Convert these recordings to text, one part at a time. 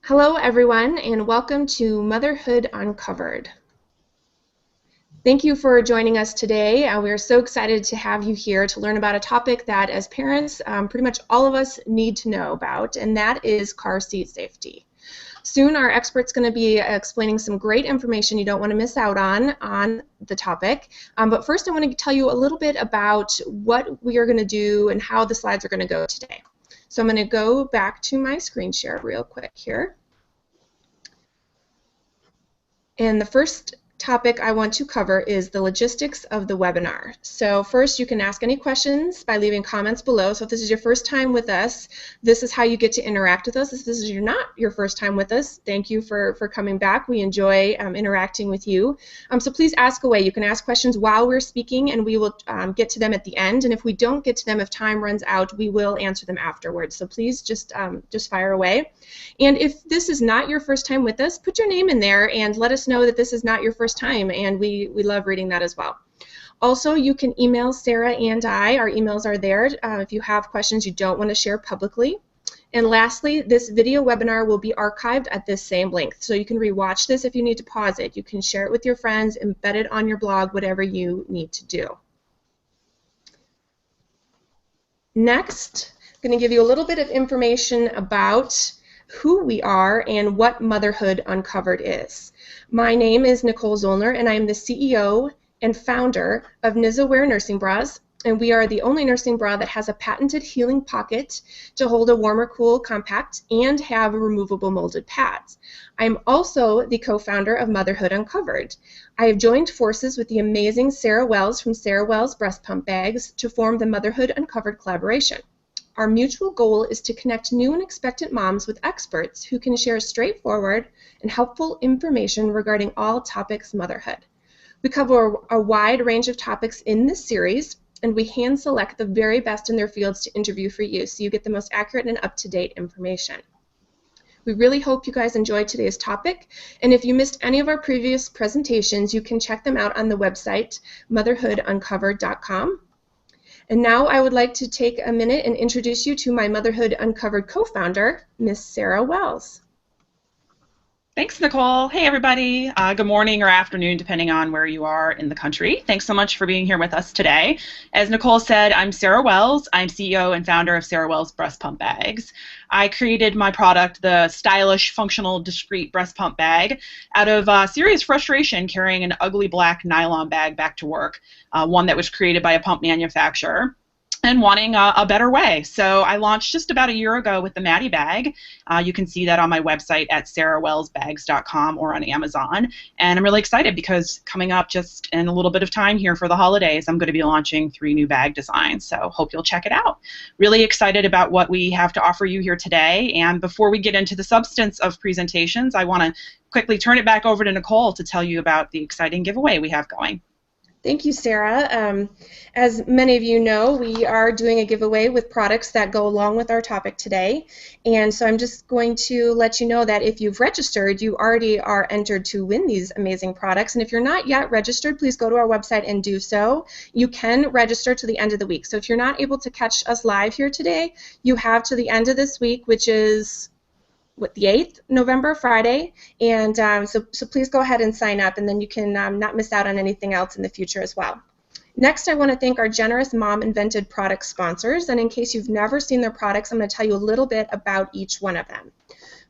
Hello, everyone, and welcome to Motherhood Uncovered. Thank you for joining us today. We are so excited to have you here to learn about a topic that, as parents, pretty much all of us need to know about, and that is car seat safety. Soon, our expert's going to be explaining some great information you don't want to miss out on the topic. But first, I want to tell you a little bit about what we are going to do and how the slides are going to go today. So I'm going to go back to my screen share real quick here. And the first topic I want to cover is the logistics of the webinar. So first, you can ask any questions by leaving comments below. So if this is your first time with us, this is how you get to interact with us. If this is not your first time with us, thank you for coming back. We enjoy interacting with you. So please ask away. You can ask questions while we're speaking, and we will get to them at the end. And if we don't get to them, if time runs out, we will answer them afterwards. So please just fire away. And if this is not your first time with us, put your name in there and let us know that this is not your first time, and we love reading that as well. Also, you can email Sarah and I. Our emails are there if you have questions you don't want to share publicly. And lastly, this video webinar will be archived at this same link, so you can rewatch this if you need to pause it. You can share it with your friends, embed it on your blog, whatever you need to do. Next, I'm going to give you a little bit of information about who we are and what Motherhood Uncovered is. My name is Nicole Zollner, and I am the CEO and founder of NizzaWear Nursing Bras, and we are the only nursing bra that has a patented healing pocket to hold a warmer, cool, compact, and have removable molded pads. I'm also the co-founder of Motherhood Uncovered. I have joined forces with the amazing Sarah Wells from Sarah Wells Breast Pump Bags to form the Motherhood Uncovered collaboration. Our mutual goal is to connect new and expectant moms with experts who can share straightforward and helpful information regarding all topics motherhood. We cover a wide range of topics in this series, and we hand select the very best in their fields to interview for you, so you get the most accurate and up-to-date information. We really hope you guys enjoyed today's topic, and if you missed any of our previous presentations, you can check them out on the website motherhooduncovered.com. And now I would like to take a minute and introduce you to my Motherhood Uncovered co-founder, Miss Sarah Wells. Thanks, Nicole. Hey, everybody. Good morning or afternoon, depending on where you are in the country. Thanks so much for being here with us today. As Nicole said, I'm Sarah Wells. I'm CEO and founder of Sarah Wells Breast Pump Bags. I created my product, the stylish, functional, discreet breast pump bag, out of serious frustration carrying an ugly black nylon bag back to work, one that was created by a pump manufacturer, and wanting a better way. So I launched just about a year ago with the Maddie bag. You can see that on my website at sarahwellsbags.com or on Amazon. And I'm really excited because coming up just in a little bit of time here for the holidays, I'm going to be launching 3 new bag designs. So hope you'll check it out. Really excited about what we have to offer you here today. And before we get into the substance of presentations, I want to quickly turn it back over to Nicole to tell you about the exciting giveaway we have going. Thank you, Sarah. As many of you know, we are doing a giveaway with products that go along with our topic today. And so I'm just going to let you know that if you've registered, you already are entered to win these amazing products. And if you're not yet registered, please go to our website and do so. You can register to the end of the week. So if you're not able to catch us live here today, you have to the end of this week, which is the 8th, November, Friday, and so please go ahead and sign up, and then you can not miss out on anything else in the future as well. Next, I want to thank our generous mom-invented product sponsors, and in case you've never seen their products, I'm going to tell you a little bit about each one of them.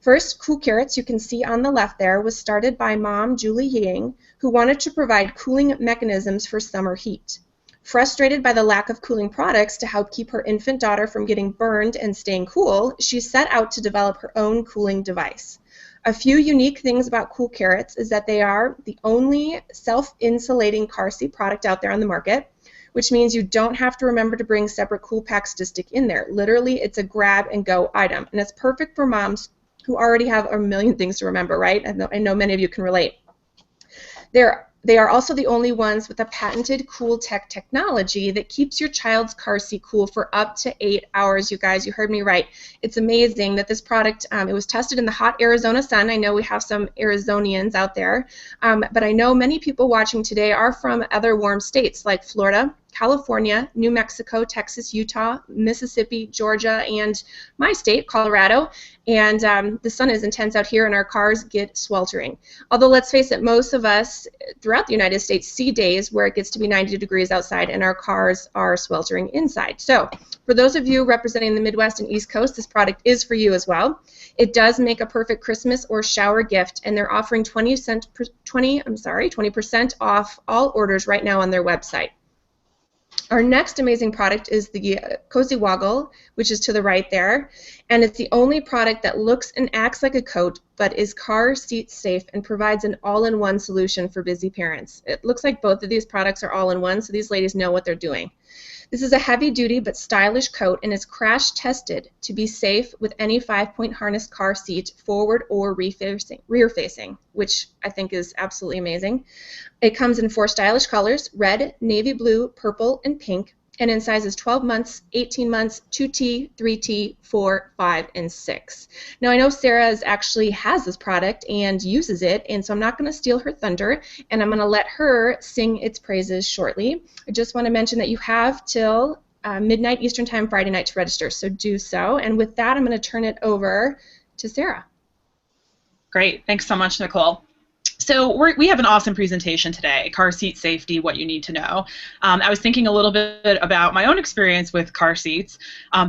First, Cool Carrots, you can see on the left there, was started by mom Julie Ying, who wanted to provide cooling mechanisms for summer heat. Frustrated by the lack of cooling products to help keep her infant daughter from getting burned and staying cool, she set out to develop her own cooling device. A few unique things about Cool Carrots is that they are the only self-insulating car seat product out there on the market, which means you don't have to remember to bring separate cool packs to stick in there. Literally, it's a grab-and-go item, and it's perfect for moms who already have a million things to remember, right? I know many of you can relate. They are also the only ones with a patented Cool Tech technology that keeps your child's car seat cool for up to 8 hours, you guys. You heard me right. It's amazing that this product, it was tested in the hot Arizona sun. I know we have some Arizonians out there, but I know many people watching today are from other warm states like Florida, California, New Mexico, Texas, Utah, Mississippi, Georgia, and my state, Colorado. And the sun is intense out here and our cars get sweltering. Although let's face it, most of us throughout the United States see days where it gets to be 90 degrees outside and our cars are sweltering inside. So for those of you representing the Midwest and East Coast, this product is for you as well. It does make a perfect Christmas or shower gift, and they're offering 20% off all orders right now on their website. Our next amazing product is the Cozy Woggle, which is to the right there, and it's the only product that looks and acts like a coat but is car seat safe and provides an all-in-one solution for busy parents. It looks like both of these products are all-in-one, so these ladies know what they're doing. This is a heavy-duty but stylish coat and is crash-tested to be safe with any 5-point harness car seat, forward or rear-facing, which I think is absolutely amazing. It comes in 4 stylish colors: red, navy blue, purple, and pink, and in sizes 12 months, 18 months, 2T, 3T, 4, 5, and 6. Now I know Sarah actually has this product and uses it, and so I'm not going to steal her thunder, and I'm going to let her sing its praises shortly. I just want to mention that you have till midnight Eastern Time Friday night to register, so do so. And with that, I'm going to turn it over to Sarah. Great. Thanks so much, Nicole. So we have an awesome presentation today, car seat safety, what you need to know. I was thinking a little bit about my own experience with car seats,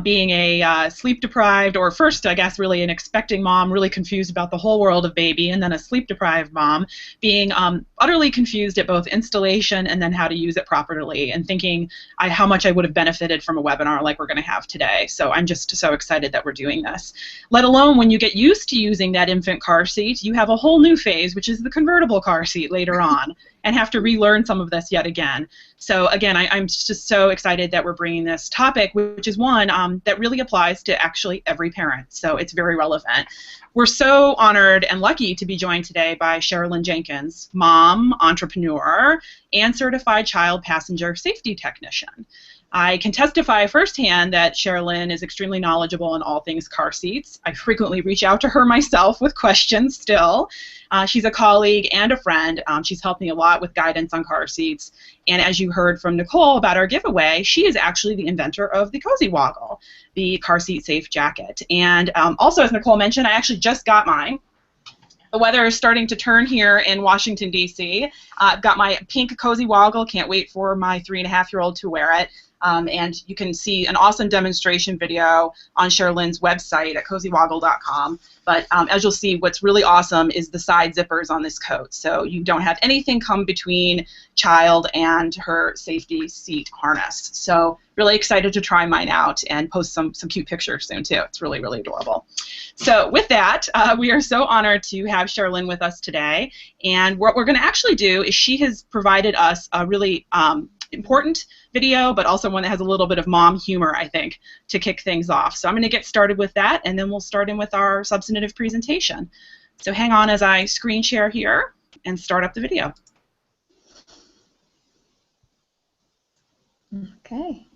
being a sleep-deprived, or first, I guess, really an expecting mom, really confused about the whole world of baby, and then a sleep-deprived mom, being utterly confused at both installation and then how to use it properly, and thinking how much I would have benefited from a webinar like we're going to have today. So I'm just so excited that we're doing this. Let alone when you get used to using that infant car seat, you have a whole new phase, which is the convertible car seat later on, and have to relearn some of this yet again. So again, I'm just so excited that we're bringing this topic, which is one that really applies to actually every parent. So it's very relevant. We're so honored and lucky to be joined today by Sherilyn Jenkins, mom, entrepreneur, and certified child passenger safety technician. I can testify firsthand that Sherilyn is extremely knowledgeable in all things car seats. I frequently reach out to her myself with questions still. She's a colleague and a friend. She's helped me a lot with guidance on car seats. And as you heard from Nicole about our giveaway, she is actually the inventor of the Cozy Woggle, the car seat safe jacket. And also, as Nicole mentioned, I actually just got mine. The weather is starting to turn here in Washington, D.C. I've got my pink Cozy Woggle. Can't wait for my 3.5-year-old to wear it. And you can see an awesome demonstration video on Sherilyn's website at cozywoggle.com. But as you'll see, what's really awesome is the side zippers on this coat. So you don't have anything come between child and her safety seat harness. So really excited to try mine out and post some cute pictures soon too. It's really, really adorable. So with that, we are so honored to have Sherilyn with us today. And what we're going to actually do is she has provided us a really important video, but also one that has a little bit of mom humor, I think, to kick things off. So I'm going to get started with that, and then we'll start in with our substantive presentation. So hang on as I screen share here and start up the video. Okay.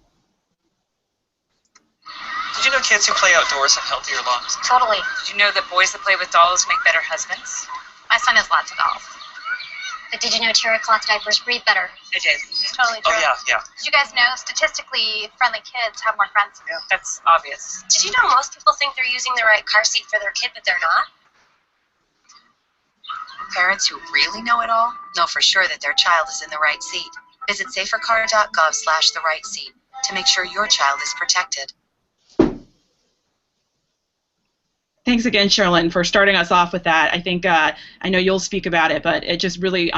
Did you know kids who play outdoors have healthier lungs? Totally. Did you know that boys that play with dolls make better husbands? My son has lots of dolls. But did you know terror cloth diapers breathe better? I did. Totally true. Oh, yeah. Did you guys know statistically friendly kids have more friends? Yeah, that's obvious. Did you know most people think they're using the right car seat for their kid, but they're not? Parents who really know it all know for sure that their child is in the right seat. Visit safercar.gov/the-right-seat to make sure your child is protected. Thanks again, Sherilyn, for starting us off with that. I think I know you'll speak about it, but it just really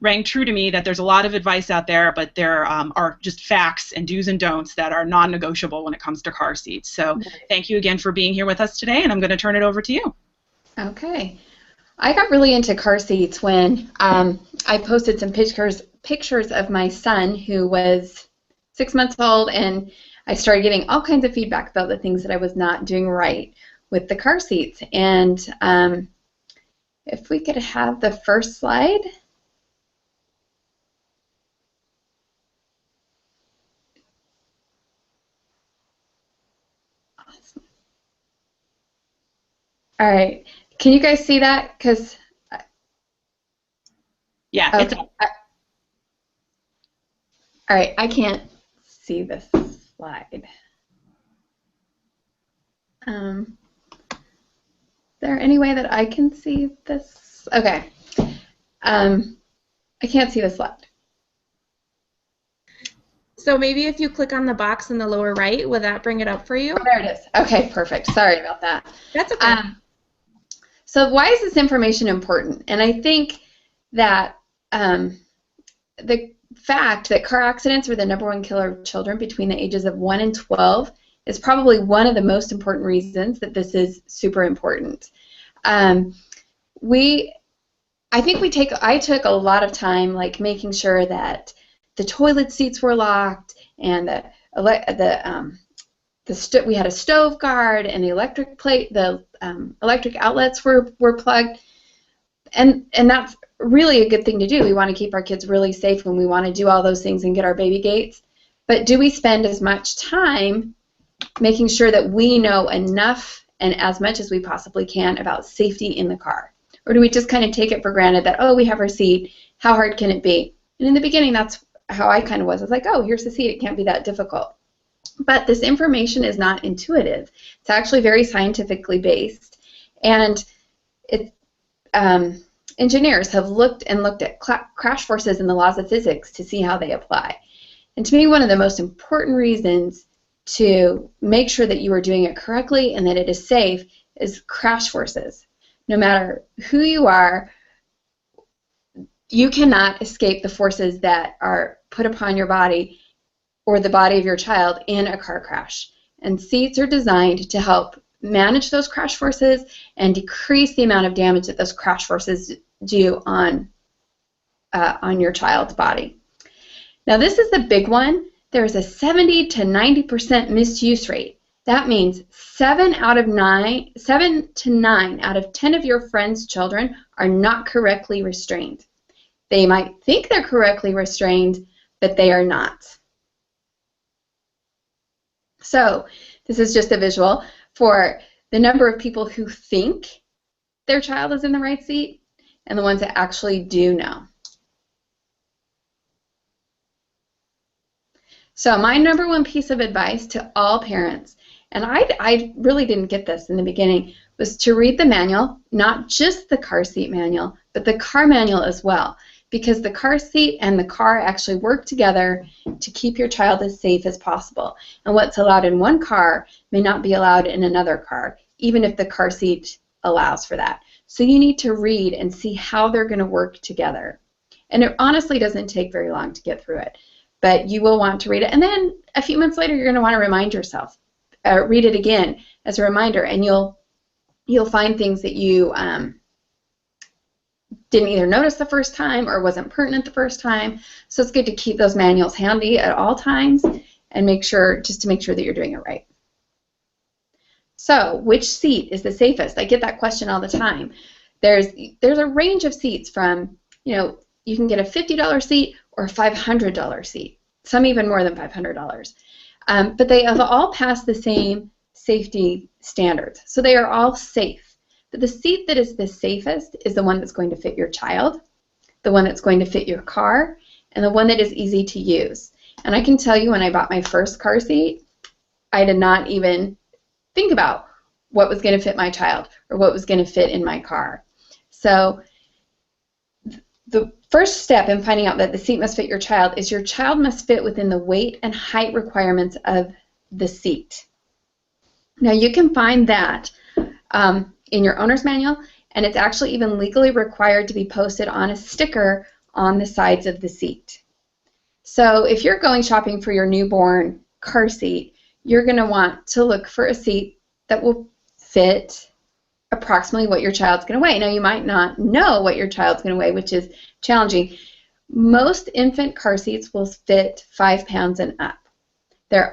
rang true to me that there's a lot of advice out there, but there are just facts and do's and don'ts that are non-negotiable when it comes to car seats. So thank you again for being here with us today, and I'm going to turn it over to you. Okay. I got really into car seats when I posted some pictures of my son who was 6 months old, and I started getting all kinds of feedback about the things that I was not doing right with the car seats. And if we could have the first slide. Awesome. All right. Can you guys see that? Because yeah, okay. it's All All right, I can't see this slide. Is there any way that I can see this? Okay. I can't see the slide. So maybe if you click on the box in the lower right, will that bring it up for you? Oh, there it is. Okay, perfect. Sorry about that. That's okay. So why is this information important? And I think that the fact that car accidents are the #1 killer of children between the ages of 1 and 12 is probably one of the most important reasons that this is super important. I took a lot of time like making sure that the toilet seats were locked and we had a stove guard and the electric outlets were plugged, and that's really a good thing to do. We want to keep our kids really safe when we want to do all those things and get our baby gates. But do we spend as much time making sure that we know enough and as much as we possibly can about safety in the car? Or do we just kind of take it for granted that, oh, we have our seat, how hard can it be? And in the beginning, that's how I kind of was. I was like, oh, here's the seat, it can't be that difficult. But this information is not intuitive. It's actually very scientifically based. And engineers have looked at crash forces and the laws of physics to see how they apply. And to me, one of the most important reasons to make sure that you are doing it correctly and that it is safe is crash forces. No matter who you are, you cannot escape the forces that are put upon your body or the body of your child in a car crash. And seats are designed to help manage those crash forces and decrease the amount of damage that those crash forces do on your child's body. Now this is the big one. There's a 70 to 90% misuse rate. That means 7 to 9 out of 10 of your friends' children are not correctly restrained. They might think they're correctly restrained, but they are not. So this is just a visual for the number of people who think their child is in the right seat and the ones that actually do know. So my #1 piece of advice to all parents, and I really didn't get this in the beginning, was to read the manual, not just the car seat manual, but the car manual as well, because the car seat and the car actually work together to keep your child as safe as possible. And what's allowed in one car may not be allowed in another car, even if the car seat allows for that. So you need to read and see how they're going to work together. And it honestly doesn't take very long to get through it. But you will want to read it. And then a few months later, you're going to want to remind yourself. Read it again as a reminder, and you'll find things that you didn't either notice the first time or wasn't pertinent the first time. So it's good to keep those manuals handy at all times and just to make sure that you're doing it right. So which seat is the safest? I get that question all the time. There's a range of seats from, you can get a $50 seat or a $500 seat, some even more than $500. But they have all passed the same safety standards. So they are all safe. But the seat that is the safest is the one that's going to fit your child, the one that's going to fit your car, and the one that is easy to use. And I can tell you, when I bought my first car seat, I did not even think about what was going to fit my child or what was going to fit in my car. So the first step in finding out that the seat must fit your child is your child must fit within the weight and height requirements of the seat. Now you can find that in your owner's manual, and it's actually even legally required to be posted on a sticker on the sides of the seat. So if you're going shopping for your newborn car seat, you're going to want to look for a seat that will fit approximately what your child's going to weigh. Now, you might not know what your child's going to weigh, which is challenging. Most infant car seats will fit 5 pounds and up. There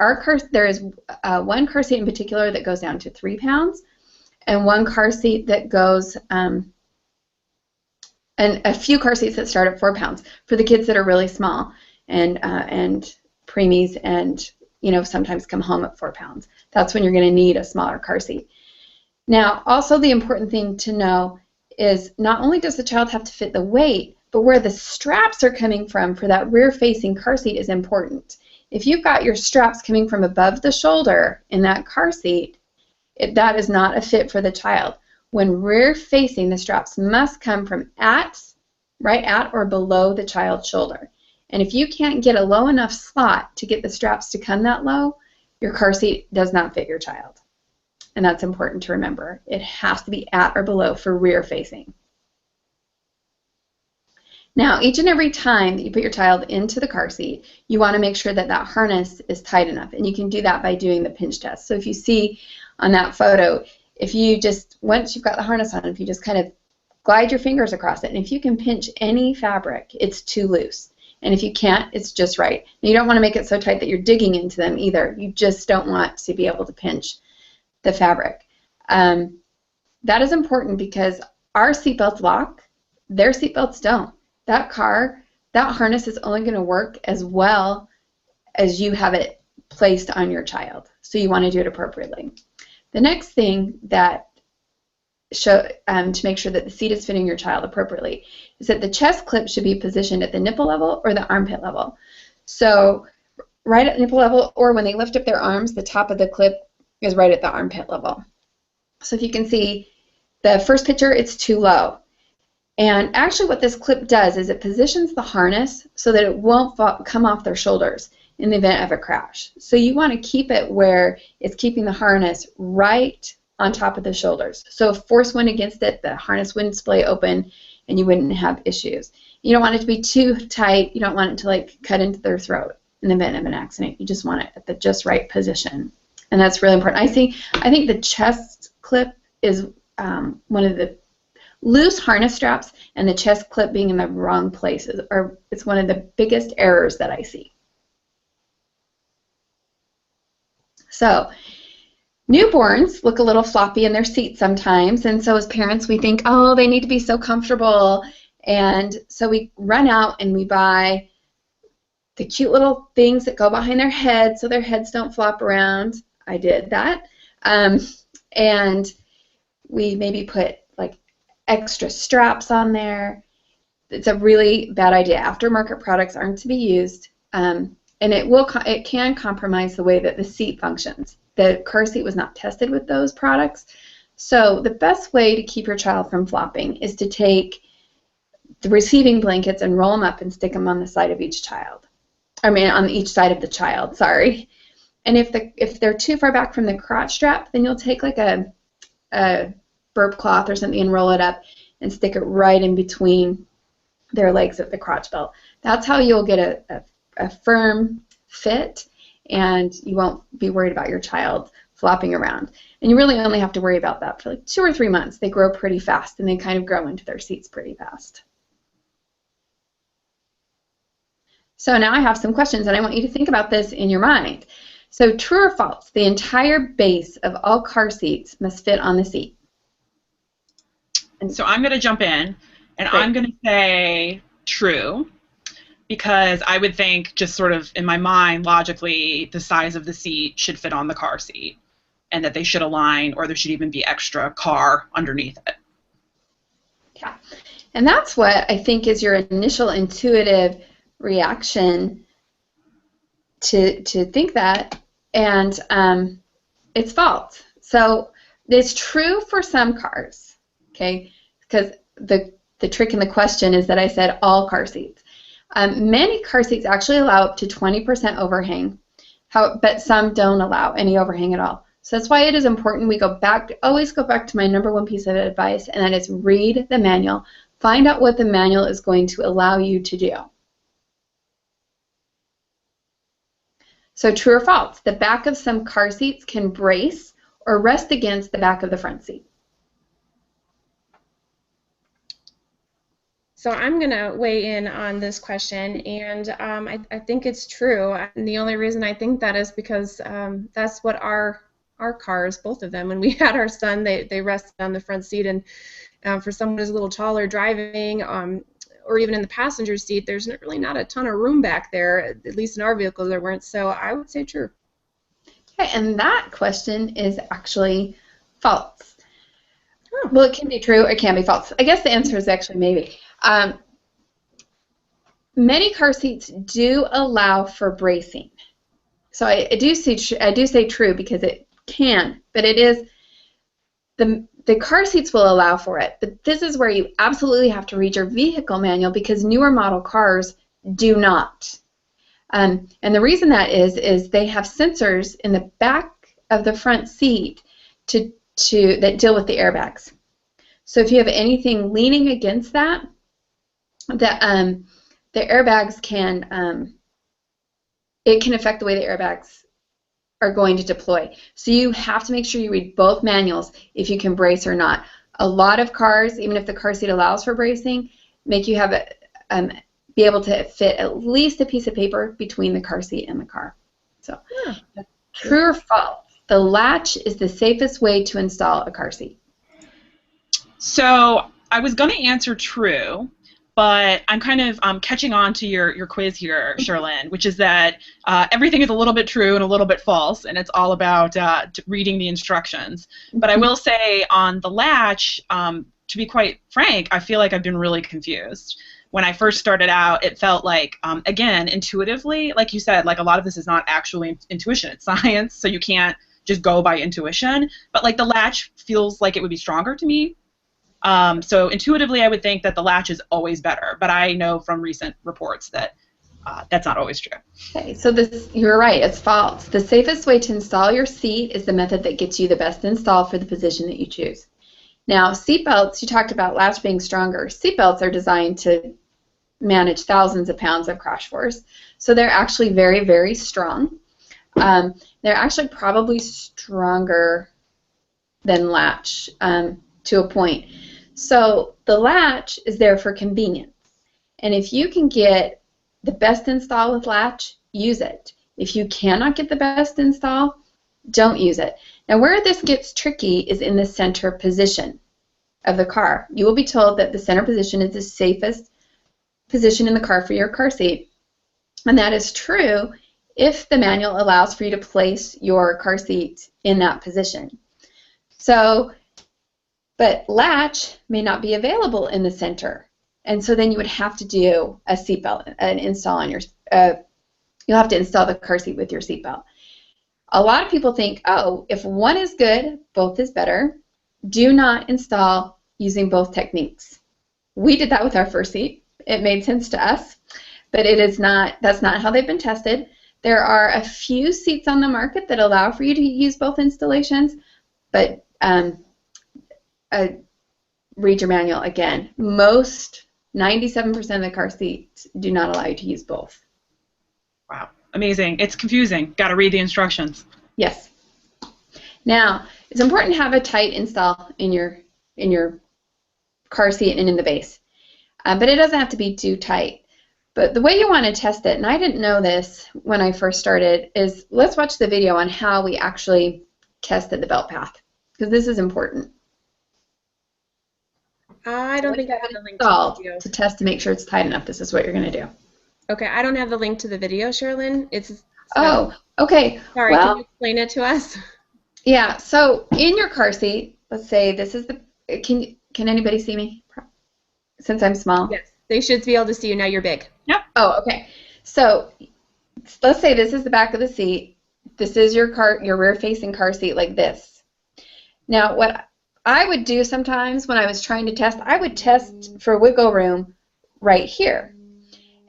is one car seat in particular that goes down to 3 pounds, and one car seat that goes, and a few car seats that start at 4 pounds for the kids that are really small and preemies and sometimes come home at 4 pounds. That's when you're going to need a smaller car seat. Now, also the important thing to know is not only does the child have to fit the weight, But where the straps are coming from for that rear-facing car seat is important. If you've got your straps coming from above the shoulder in that car seat, that is not a fit for the child. When rear-facing, the straps must come from right at or below the child's shoulder. And if you can't get a low enough slot to get the straps to come that low, your car seat does not fit your child. And that's important to remember. It has to be at or below for rear-facing. Now, each and every time that you put your child into the car seat, you want to make sure that that harness is tight enough. And you can do that by doing the pinch test. So if you see on that photo, if you just, once you've got the harness on, if you just kind of glide your fingers across it, and if you can pinch any fabric, it's too loose. And if you can't, it's just right. And you don't want to make it so tight that you're digging into them either. You just don't want to be able to pinch the fabric. That is important because our seatbelts lock, their seatbelts don't. That harness is only going to work as well as you have it placed on your child. So you want to do it appropriately. The next thing that to make sure that the seat is fitting your child appropriately is that the chest clip should be positioned at the nipple level or the armpit level. So right at nipple level, or when they lift up their arms, the top of the clip is right at the armpit level. So if you can see the first picture, it's too low. And actually what this clip does is it positions the harness so that it won't come off their shoulders in the event of a crash. So you want to keep it where it's keeping the harness right on top of the shoulders. So if force went against it, the harness wouldn't splay open and you wouldn't have issues. You don't want it to be too tight. You don't want it to like cut into their throat in the event of an accident. You just want it at the just right position. And that's really important. I think the chest clip is one of the loose harness straps, and the chest clip being in the wrong places, it's one of the biggest errors that I see. So newborns look a little floppy in their seats sometimes, and so as parents we think, oh, they need to be so comfortable, and so we run out and we buy the cute little things that go behind their heads so their heads don't flop around. I did that. And we maybe put like extra straps on there. It's a really bad idea. Aftermarket products aren't to be used, and it can compromise the way that the seat functions. The car seat was not tested with those products, so the best way to keep your child from flopping is to take the receiving blankets and roll them up and stick them on the side of each child. I mean, on each side of the child. Sorry. And if they're too far back from the crotch strap, then you'll take like a burp cloth or something and roll it up and stick it right in between their legs at the crotch belt. That's how you'll get a firm fit, and you won't be worried about your child flopping around. And you really only have to worry about that for like 2 or 3 months. They grow pretty fast, and they kind of grow into their seats pretty fast. So now I have some questions, and I want you to think about this in your mind. So true or false, the entire base of all car seats must fit on the seat? So I'm going to jump in, and Great. I'm going to say true, because I would think, just sort of in my mind, logically, the size of the seat should fit on the car seat, and that they should align, or there should even be extra car underneath it. Yeah, and that's what I think is your initial intuitive reaction to think that, and it's false. So it's true for some cars, okay, because the trick in the question is that I said all car seats. Many car seats actually allow up to 20% overhang, but some don't allow any overhang at all. So that's why it is important we always go back to my #1 piece of advice, and that is read the manual. Find out what the manual is going to allow you to do. So true or false, the back of some car seats can brace or rest against the back of the front seat. So I'm going to weigh in on this question, and I think it's true. And the only reason I think that is because that's what our cars, both of them, when we had our son, they rested on the front seat, and for someone who's a little taller driving, or even in the passenger seat, there's really not a ton of room back there, at least in our vehicles there weren't, so I would say true. Okay, and that question is actually false. Oh. Well, it can be true, it can be false. I guess the answer is actually maybe. many car seats do allow for bracing. So I do say true because it can, but it is the car seats will allow for it. But this is where you absolutely have to read your vehicle manual because newer model cars do not. And the reason that is they have sensors in the back of the front seat that deal with the airbags. So if you have anything leaning against that, the airbags can it can affect the way the airbags are going to deploy. So you have to make sure you read both manuals if you can brace or not. A lot of cars, even if the car seat allows for bracing, make you have be able to fit at least a piece of paper between the car seat and the car. So, true or false? The latch is the safest way to install a car seat. So I was going to answer true, but I'm kind of catching on to your quiz here, Sherlyn, which is that everything is a little bit true and a little bit false, and it's all about reading the instructions. But I will say on the latch, to be quite frank, I feel like I've been really confused. When I first started out, it felt like, again, intuitively, like you said, like a lot of this is not actually intuition, it's science, so you can't just go by intuition. But like the latch feels like it would be stronger to me. So intuitively, I would think that the latch is always better, but I know from recent reports that that's not always true. Okay, so you're right, it's false. The safest way to install your seat is the method that gets you the best install for the position that you choose. Now, seat belts, you talked about latch being stronger. Seat belts are designed to manage thousands of pounds of crash force, so they're actually very, very strong. They're actually probably stronger than latch to a point. So the latch is there for convenience, and if you can get the best install with latch, use it. If you cannot get the best install, don't use it. Now, where this gets tricky is in the center position of the car. You will be told that the center position is the safest position in the car for your car seat, and that is true if the manual allows for you to place your car seat in that position. So, but latch may not be available in the center, and so then you would have to do a seatbelt, an install on your. You'll have to install the car seat with your seatbelt. A lot of people think, oh, if one is good, both is better. Do not install using both techniques. We did that with our first seat. It made sense to us, but it is not. That's not how they've been tested. There are a few seats on the market that allow for you to use both installations, but read your manual again. Most 97% of the car seats do not allow you to use both. Wow, amazing. It's confusing. Got to read the instructions. Yes. Now, it's important to have a tight install in your car seat and in the base, but it doesn't have to be too tight. But the way you want to test it, and I didn't know this when I first started, is let's watch the video on how we actually tested the belt path, because this is important. I don't think I have the link to the video. To test to make sure it's tight enough, this is what you're going to do. Okay, I don't have the link to the video, Sherlyn. Oh, okay. Sorry, well, can you explain it to us? Yeah, so in your car seat, let's say this is the, can anybody see me? Since I'm small? Yes, they should be able to see you. Now you're big. Yep. Oh, okay. So let's say this is the back of the seat. This is your rear-facing car seat like this. Now, what I would do sometimes when I was trying to test, I would test for wiggle room right here.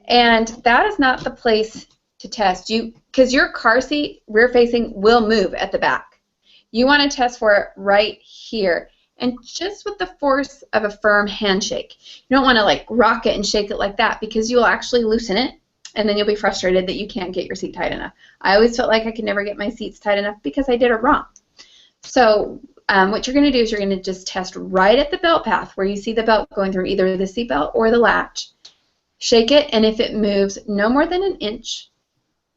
And that is not the place to test, because your car seat, rear-facing, will move at the back. You want to test for it right here, and just with the force of a firm handshake. You don't want to like rock it and shake it like that, because you'll actually loosen it, and then you'll be frustrated that you can't get your seat tight enough. I always felt like I could never get my seats tight enough because I did it wrong. So what you're going to do is you're going to just test right at the belt path where you see the belt going through either the seat belt or the latch. Shake it, and if it moves no more than an inch,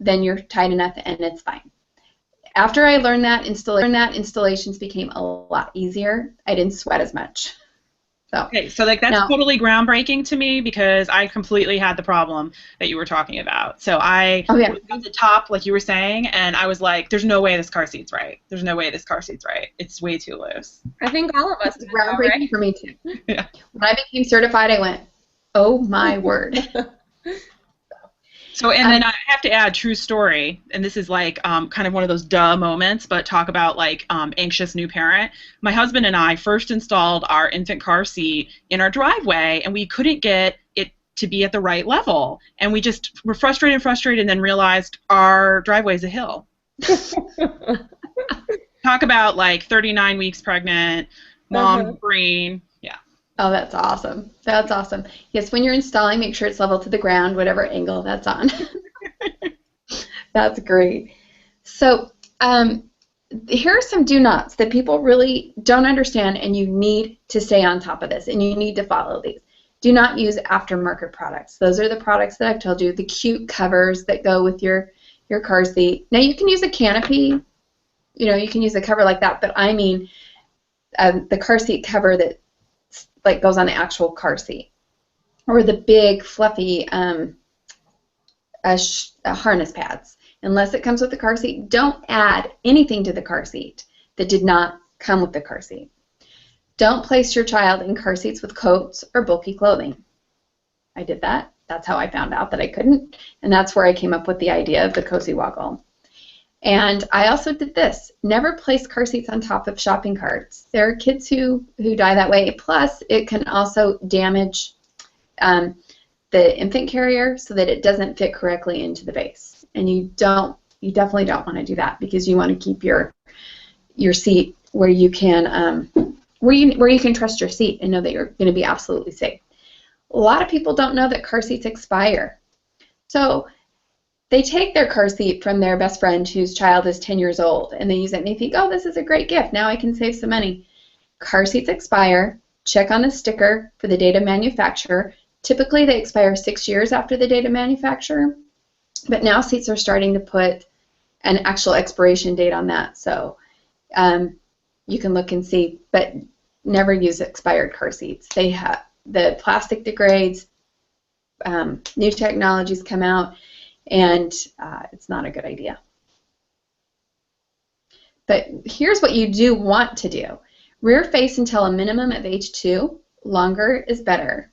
then you're tight enough and it's fine. After I learned that, installations became a lot easier. I didn't sweat as much. Okay, so like that's totally groundbreaking to me, because I completely had the problem that you were talking about. So I was at the top, like you were saying, and I was like, "There's no way this car seat's right. There's no way this car seat's right. It's way too loose." I think all of us did that, groundbreaking right? for me too. Yeah. When I became certified, I went, "Oh my word!" So, and then I have to add, true story, and this is like kind of one of those duh moments, but talk about like anxious new parent. My husband and I first installed our infant car seat in our driveway, and we couldn't get it to be at the right level. And we just were frustrated, and then realized our driveway is a hill. Talk about like 39 weeks pregnant, mom green. Yeah. Oh, that's awesome. That's awesome. Yes, when you're installing, make sure it's level to the ground, whatever angle that's on. That's great. So here are some do nots that people really don't understand, and you need to stay on top of this, and you need to follow these. Do not use aftermarket products. Those are the products that I've told you, the cute covers that go with your car seat. Now, you can use a canopy. You know, you can use a cover like that, but I mean the car seat cover that like goes on the actual car seat, or the big fluffy harness pads. Unless it comes with the car seat, don't add anything to the car seat that did not come with the car seat. Don't place your child in car seats with coats or bulky clothing. I did that. That's how I found out that I couldn't, and that's where I came up with the idea of the Cozy Woggle. And I also did this. Never place car seats on top of shopping carts. There are kids who die that way. Plus, it can also damage the infant carrier so that it doesn't fit correctly into the base. And you definitely don't want to do that, because you want to keep your seat where you can where you can trust your seat and know that you're going to be absolutely safe. A lot of people don't know that car seats expire. So they take their car seat from their best friend whose child is 10 years old, and they use it, and they think, oh, this is a great gift. Now I can save some money. Car seats expire. Check on the sticker for the date of manufacture. Typically, they expire 6 years after the date of manufacture, but now seats are starting to put an actual expiration date on that, so you can look and see, but never use expired car seats. They have the plastic degrades, new technologies come out, and it's not a good idea. But here's what you do want to do. Rear face until a minimum of age 2. Longer is better.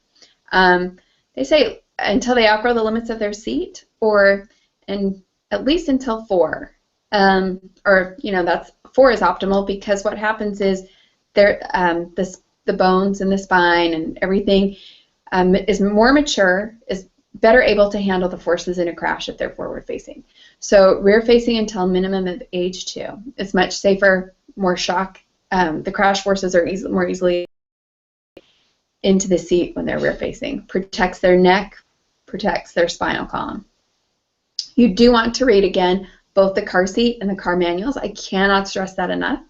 They say until they outgrow the limits of their seat, and at least until 4. Or, you know, that's 4 is optimal, because what happens is the bones and the spine and everything is more mature, is better able to handle the forces in a crash if they're forward facing. So rear facing until minimum of age 2. It's much safer, more shock. The crash forces are more easily into the seat when they're rear facing. Protects their neck, protects their spinal column. You do want to read again both the car seat and the car manuals. I cannot stress that enough.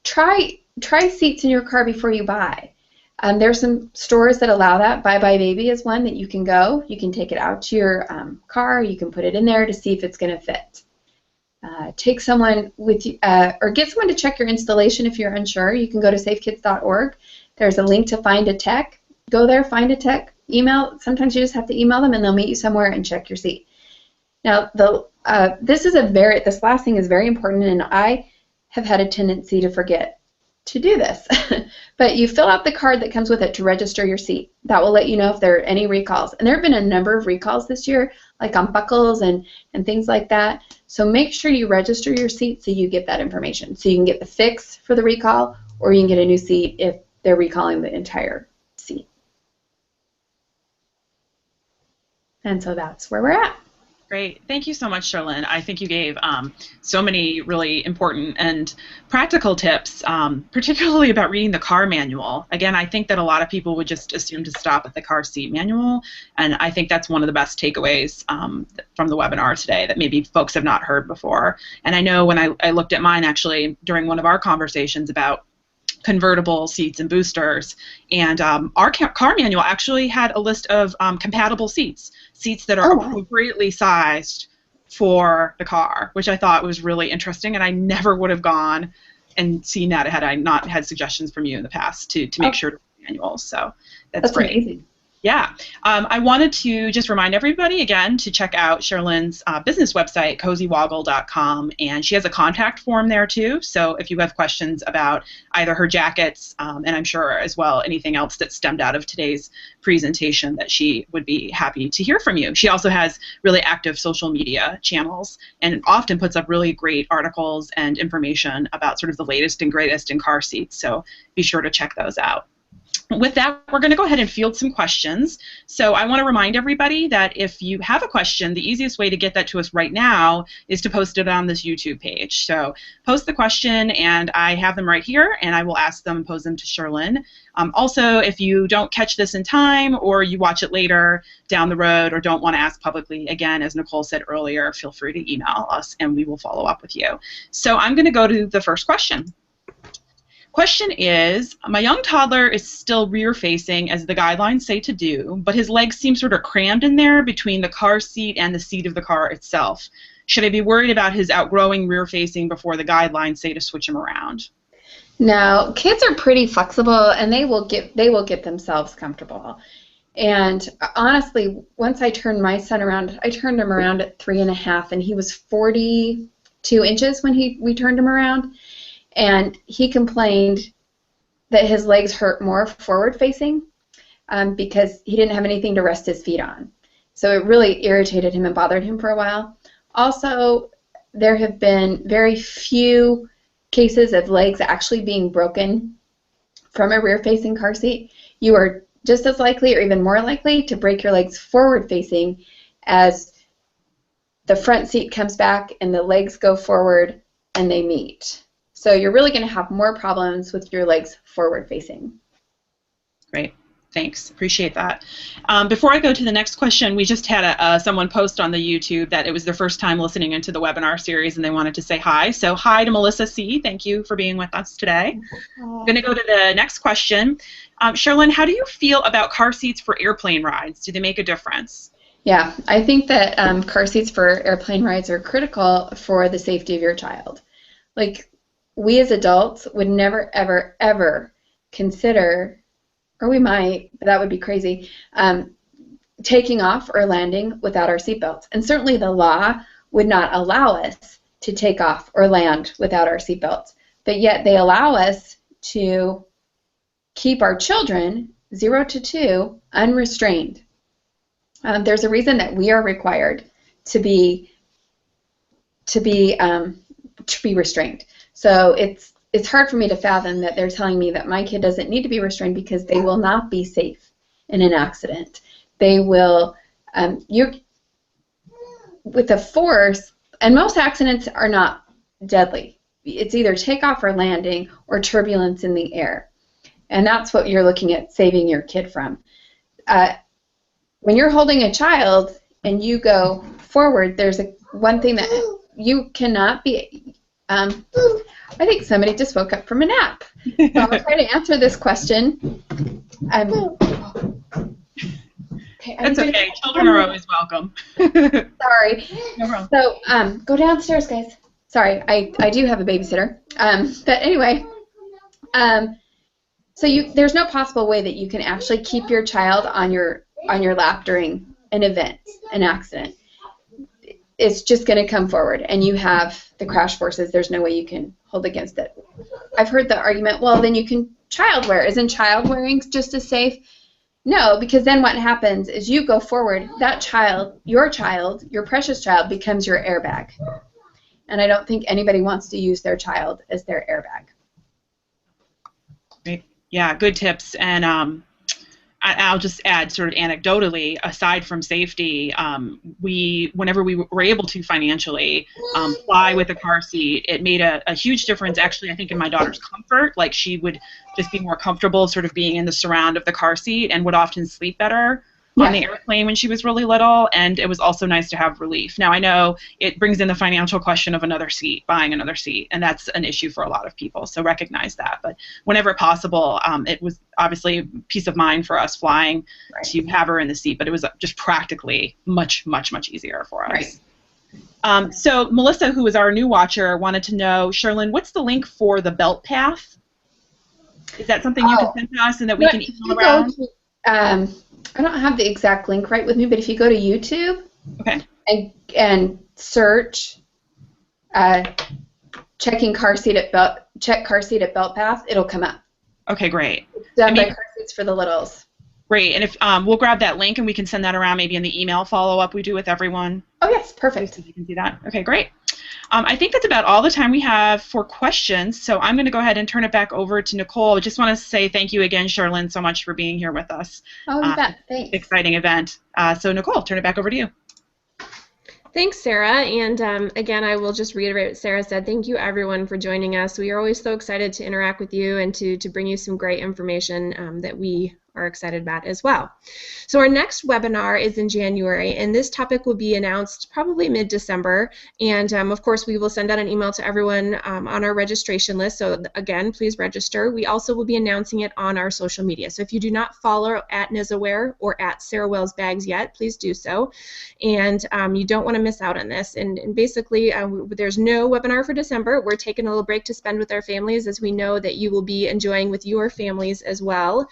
Try seats in your car before you buy. There's some stores that allow that. Bye Bye Baby is one that you can go. You can take it out to your car. You can put it in there to see if it's going to fit. Take someone with you, or get someone to check your installation if you're unsure. You can go to safekids.org. There's a link to find a tech. Go there, find a tech. Email. Sometimes you just have to email them, and they'll meet you somewhere and check your seat. Now, this last thing is very important, and I have had a tendency to forget to do this. But you fill out the card that comes with it to register your seat. That will let you know if there are any recalls. And there have been a number of recalls this year, like on buckles and things like that. So make sure you register your seat so you get that information. So you can get the fix for the recall, or you can get a new seat if they're recalling the entire seat. And so that's where we're at. Great. Thank you so much, Sherlyn. I think you gave so many really important and practical tips, particularly about reading the car manual. Again, I think that a lot of people would just assume to stop at the car seat manual, and I think that's one of the best takeaways from the webinar today that maybe folks have not heard before. And I know when I looked at mine, actually, during one of our conversations about convertible seats and boosters, and our car manual actually had a list of compatible seats that are appropriately sized for the car, which I thought was really interesting, and I never would have gone and seen that had I not had suggestions from you in the past to make sure to read manuals. So that's great. Amazing. Yeah, I wanted to just remind everybody again to check out Sherilyn's business website, cozywoggle.com, and she has a contact form there too. So if you have questions about either her jackets, and I'm sure as well anything else that stemmed out of today's presentation, that she would be happy to hear from you. She also has really active social media channels and often puts up really great articles and information about sort of the latest and greatest in car seats. So be sure to check those out. With that, we're going to go ahead and field some questions. So I want to remind everybody that if you have a question, the easiest way to get that to us right now is to post it on this YouTube page. So post the question, and I have them right here, and I will ask them and pose them to Sherilyn. Also, if you don't catch this in time, or you watch it later down the road, or don't want to ask publicly, again, as Nicole said earlier, feel free to email us, and we will follow up with you. So I'm going to go to the first question. Question is, my young toddler is still rear-facing as the guidelines say to do, but his legs seem sort of crammed in there between the car seat and the seat of the car itself. Should I be worried about his outgrowing rear-facing before the guidelines say to switch him around? No, kids are pretty flexible, and they will get themselves comfortable. And honestly, once I turned my son around, I turned him around at 3.5, and he was 42 inches when we turned him around. And he complained that his legs hurt more forward-facing because he didn't have anything to rest his feet on. So it really irritated him and bothered him for a while. Also, there have been very few cases of legs actually being broken from a rear-facing car seat. You are just as likely or even more likely to break your legs forward-facing as the front seat comes back and the legs go forward and they meet. So you're really going to have more problems with your legs forward-facing. Great. Thanks. Appreciate that. Before I go to the next question, we just had someone post on the YouTube that it was their first time listening into the webinar series and they wanted to say hi. So hi to Melissa C. Thank you for being with us today. I'm going to go to the next question. Sherilyn, how do you feel about car seats for airplane rides? Do they make a difference? Yeah, I think that car seats for airplane rides are critical for the safety of your child. Like, we as adults would never, ever, ever consider, or we might, but that would be crazy, taking off or landing without our seatbelts. And certainly the law would not allow us to take off or land without our seatbelts. But yet they allow us to keep our children, 0 to 2, unrestrained. There's a reason that we are required to be restrained. So it's hard for me to fathom that they're telling me that my kid doesn't need to be restrained because they will not be safe in an accident. They will, with the force, and most accidents are not deadly. It's either takeoff or landing or turbulence in the air. And that's what you're looking at saving your kid from. When you're holding a child and you go forward, there's one thing that you cannot be. I think somebody just woke up from a nap. So I'm going to try to answer this question. That's okay. Children are always welcome. Sorry. No problem. So go downstairs, guys. Sorry, I do have a babysitter. But anyway, so there's no possible way that you can actually keep your child on your lap during an event, an accident. It's just going to come forward, and you have the crash forces. There's no way you can hold against it. I've heard the argument, well, then you can child wear. Isn't child wearing just as safe? No, because then what happens is you go forward, that child, your precious child, becomes your airbag. And I don't think anybody wants to use their child as their airbag. Great. Yeah, good tips. And I'll just add sort of anecdotally, aside from safety, whenever we were able to financially fly with a car seat, it made a huge difference, actually, I think, in my daughter's comfort. Like, she would just be more comfortable sort of being in the surround of the car seat and would often sleep better on the airplane when she was really little, and it was also nice to have relief. Now, I know it brings in the financial question of another seat, buying another seat, and that's an issue for a lot of people, so recognize that. But whenever possible, it was obviously peace of mind for us flying to have her in the seat, but it was just practically much, much, much easier for us. Right. So Melissa, who is our new watcher, wanted to know, Sherilyn, what's the link for the belt path? Is that something you can send to us and that we can email around? I don't have the exact link right with me, but if you go to YouTube and search check car seat at belt path, it'll come up. Okay, great. It's done by Car Seats for the Littles. Great, and if we'll grab that link and we can send that around maybe in the email follow-up we do with everyone. Oh yes, perfect. So you can see that. Okay, great. I think that's about all the time we have for questions, so I'm going to go ahead and turn it back over to Nicole. I just want to say thank you again, Sherlyn, so much for being here with us. Oh, you bet. Thanks. Exciting event. So Nicole, turn it back over to you. Thanks, Sarah. And again, I will just reiterate what Sarah said. Thank you, everyone, for joining us. We are always so excited to interact with you and to bring you some great information that we are excited about as well. So our next webinar is in January, and this topic will be announced probably mid-December. And of course, we will send out an email to everyone on our registration list. So again, please register. We also will be announcing it on our social media. So if you do not follow at NizAware or at Sarah Wells Bags yet, please do so. And you don't want to miss out on this. And basically, there's no webinar for December. We're taking a little break to spend with our families, as we know that you will be enjoying with your families as well.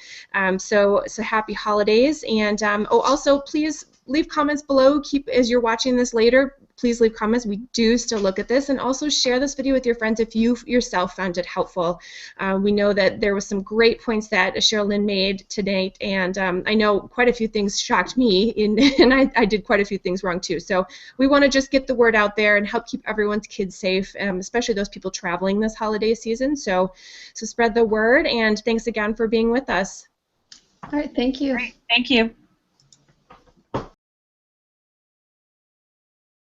So happy holidays. And also, please leave comments below. As you're watching this later, please leave comments. We do still look at this, and also share this video with your friends if you yourself found it helpful. We know that there was some great points that Sherlyn made today, and I know quite a few things shocked me, and I did quite a few things wrong too. So we want to just get the word out there and help keep everyone's kids safe, especially those people traveling this holiday season. So spread the word, and thanks again for being with us. All right, thank you. Great. Thank you.